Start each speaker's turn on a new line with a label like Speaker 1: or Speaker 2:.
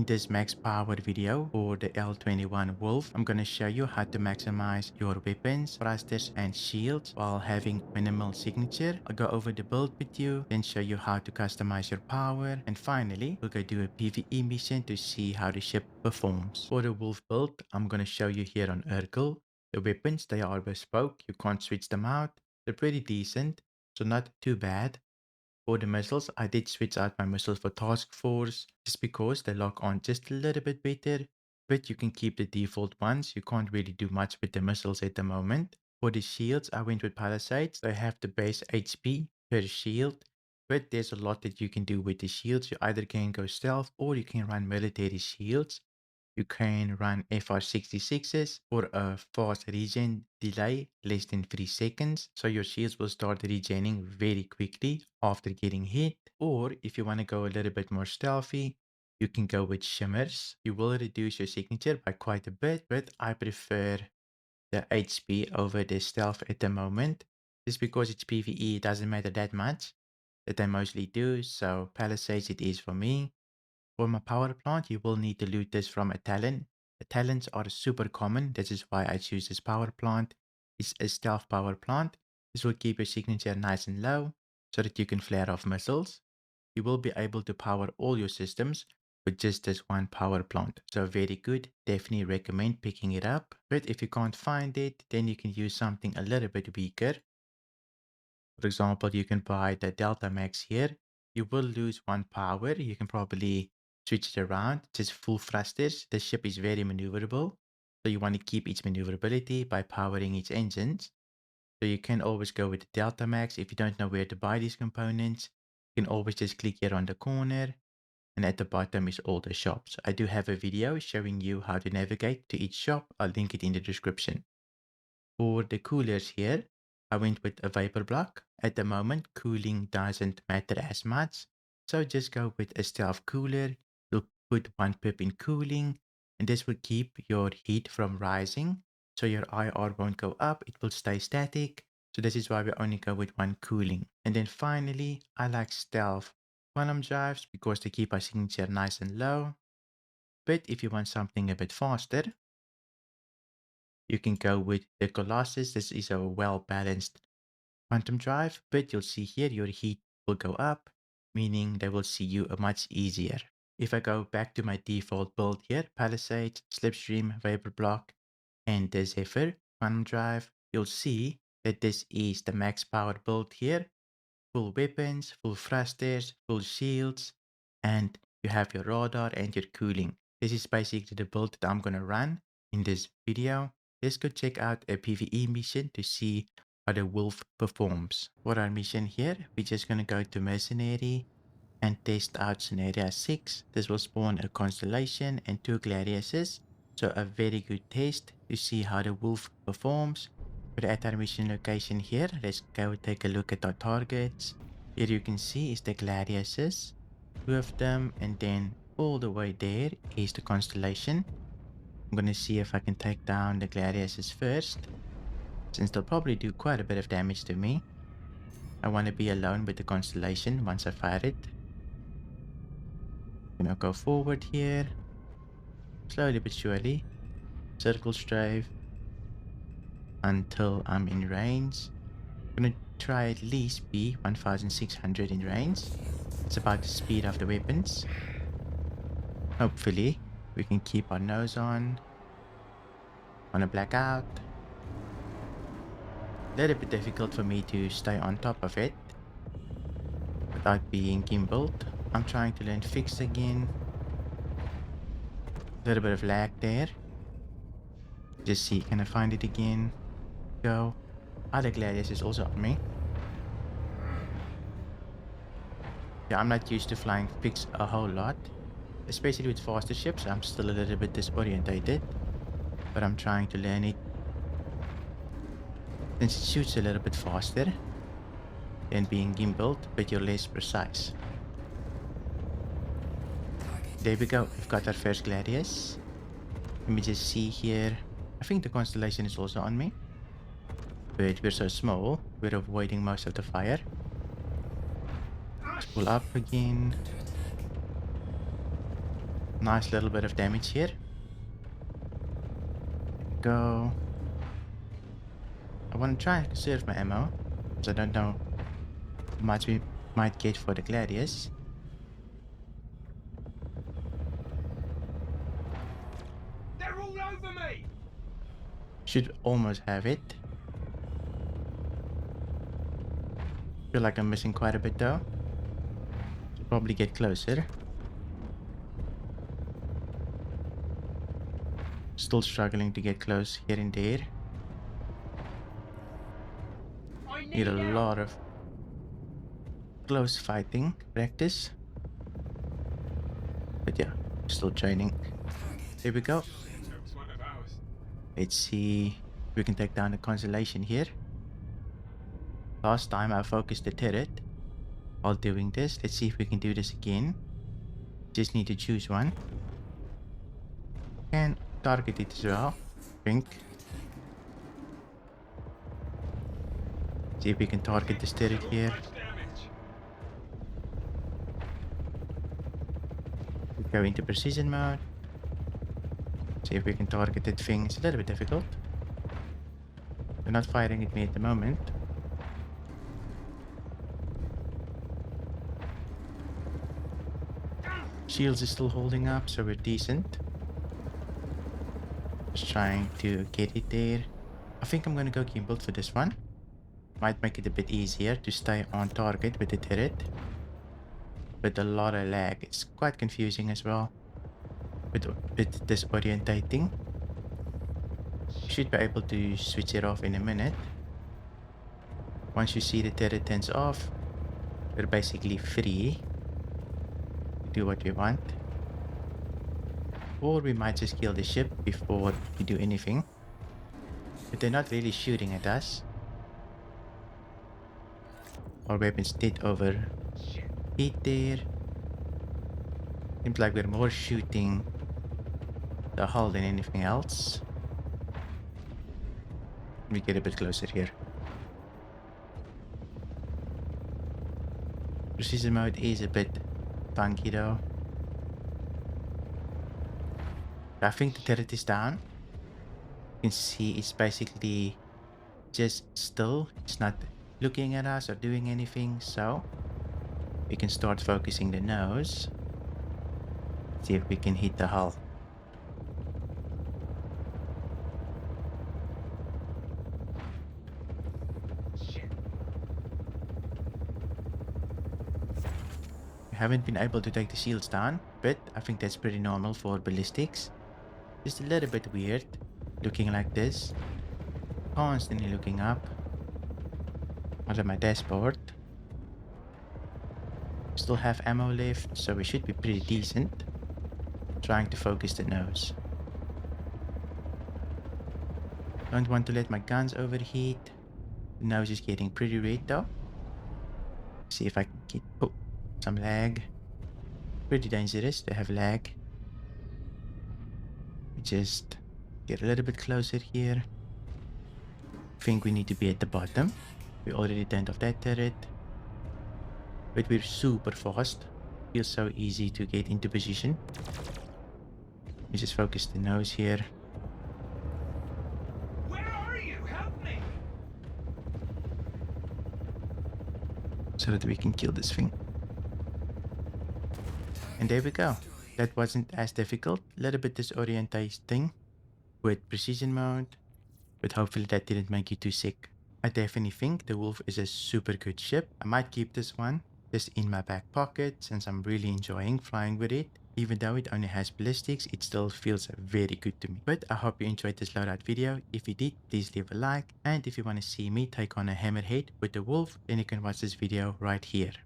Speaker 1: this max power video for the L-21 Wolf, I'm going to show you how to maximize your weapons, thrusters and shields while having minimal signature. I'll go over the build with you, then show you how to customize your power, and finally we'll go do a PvE mission to see how the ship performs. For the Wolf build, I'm going to show you here on Urkel. The weapons, they are bespoke, you can't switch them out. They're pretty decent, so not too bad. For the missiles, I did switch out my missiles for Task Force just because they lock on just a little bit better, but you can keep the default ones. You can't really do much with the missiles at the moment. For the shields, I went with Palisades. They have the base HP per shield, but there's a lot that you can do with the shields. You either can go stealth or you can run military shields. You can run FR66s for a fast regen delay, less than 3 seconds. So your shields will start regening very quickly after getting hit. Or if you want to go a little bit more stealthy, you can go with shimmers. You will reduce your signature by quite a bit, but I prefer the HP over the stealth at the moment. Just because it's PvE, it doesn't matter that much. That I mostly do, so Palisades it is for me. For my power plant, you will need to loot this from a talent. The talents are super common. This is why I choose this power plant. It's a stealth power plant. This will keep your signature nice and low so that you can flare off missiles. You will be able to power all your systems with just this one power plant. So very good. Definitely recommend picking it up. But if you can't find it, then you can use something a little bit weaker. For example, you can buy the Delta Max here. You will lose one power. You can probably switch it around. Just full thrusters. The ship is very maneuverable. So you want to keep its maneuverability by powering its engines. So you can always go with the Delta Max. If you don't know where to buy these components, you can always just click here on the corner. And at the bottom is all the shops. I do have a video showing you how to navigate to each shop. I'll link it in the description. For the coolers here, I went with a vapor block. At the moment, cooling doesn't matter as much. So just go with a stealth cooler. You'll put 1 pip in cooling, and this will keep your heat from rising. So your IR won't go up, it will stay static. So this is why we only go with 1 cooling. And then finally, I like stealth quantum drives because they keep our signature nice and low. But if you want something a bit faster, you can go with the Colossus. This is a well-balanced quantum drive, but you'll see here your heat will go up, meaning they will see you much easier. If I go back to my default build here, Palisades, Slipstream, Vapor Block, and the Zephyr quantum drive, you'll see that this is the max power build here. Full weapons, full thrusters, full shields, and you have your radar and your cooling. This is basically the build that I'm going to run in this video. Let's go check out a PvE mission to see how the Wolf performs. For our mission here, we're just going to go to Mercenary and test out scenario 6. This will spawn a Constellation and 2 Gladiuses. So a very good test to see how the Wolf performs. But at our mission location here, let's go take a look at our targets. Here you can see is the Gladiuses, 2 of them, and then all the way there is the Constellation. I'm gonna see if I can take down the Gladiuses first, since they'll probably do quite a bit of damage to me. I want to be alone with the Constellation once I fire it. Gonna go forward here, slowly but surely, circle strafe until I'm in range. I'm gonna try at least be 1600 in range. It's about the speed of the weapons. Hopefully we can keep our nose on a blackout. A little bit difficult for me to stay on top of it without being gimbaled. I'm trying to learn fix again. A little bit of lag there. Just see, can I find it again? Go. Other Gladius is also on me. Yeah, I'm not used to flying fix a whole lot. Especially with faster ships, I'm still a little bit disorientated. But I'm trying to learn it. Since it shoots a little bit faster than being gimbaled, but you're less precise. There we go, we've got our first Gladius. Let me just see here. I think the Constellation is also on me. But we're so small, we're avoiding most of the fire. Let's pull up again. Nice little bit of damage here. Go. I want to try and conserve my ammo, because I don't know how much we might get for the gladius.
Speaker 2: They're all over me!
Speaker 1: Should almost have it. Feel like I'm missing quite a bit though. Should probably get closer. Still struggling to get close here and there. Need a lot of close fighting practice. But yeah, still training. There we go. Let's see if we can take down the constellation here. Last time I focused the turret while doing this. Let's see if we can do this again. Just need to choose one. And target it as well. Think. See if we can target this turret here. We go into precision mode. See if we can target that thing. It's a little bit difficult. They're not firing at me at the moment. Shields is still holding up, so we're decent. Just trying to get it there. I think I'm gonna go gimbal for this one. Might make it a bit easier to stay on target with the turret. With a lot of lag. It's quite confusing as well. Bit disorientating. Should be able to switch it off in a minute. Once you see the turret turns off, we're basically free to do what we want. Or we might just kill the ship before we do anything. But they're not really shooting at us. Our weapons did overheat there. Seems like we're more shooting the hull than anything else. Let me get a bit closer here. Precision mode is a bit funky though. I think the turret is down. You can see it's basically just still. It's not looking at us or doing anything, so we can start focusing the nose. See if we can hit the hull. We haven't been able to take the shields down, but I think that's pretty normal for ballistics. Just a little bit weird looking like this. Constantly looking up under my dashboard. Still have ammo left, so we should be pretty decent. Trying to focus the nose. Don't want to let my guns overheat. The nose is getting pretty red though. See if I can get some lag. Pretty dangerous to have lag. Just get a little bit closer here. Think we need to be at the bottom. We already turned off that turret. But we're super fast. Feels so easy to get into position. Let me just focus the nose here.
Speaker 2: Where are you? Help me!
Speaker 1: So that we can kill this thing. And there we go. That wasn't as difficult. A little bit disorientating with precision mode. But hopefully that didn't make you too sick. I definitely think the Wolf is a super good ship. I might keep this one just in my back pocket since I'm really enjoying flying with it. Even though it only has ballistics, it still feels very good to me. But I hope you enjoyed this loadout video. If you did, please leave a like. And if you want to see me take on a hammerhead with the Wolf, then you can watch this video right here.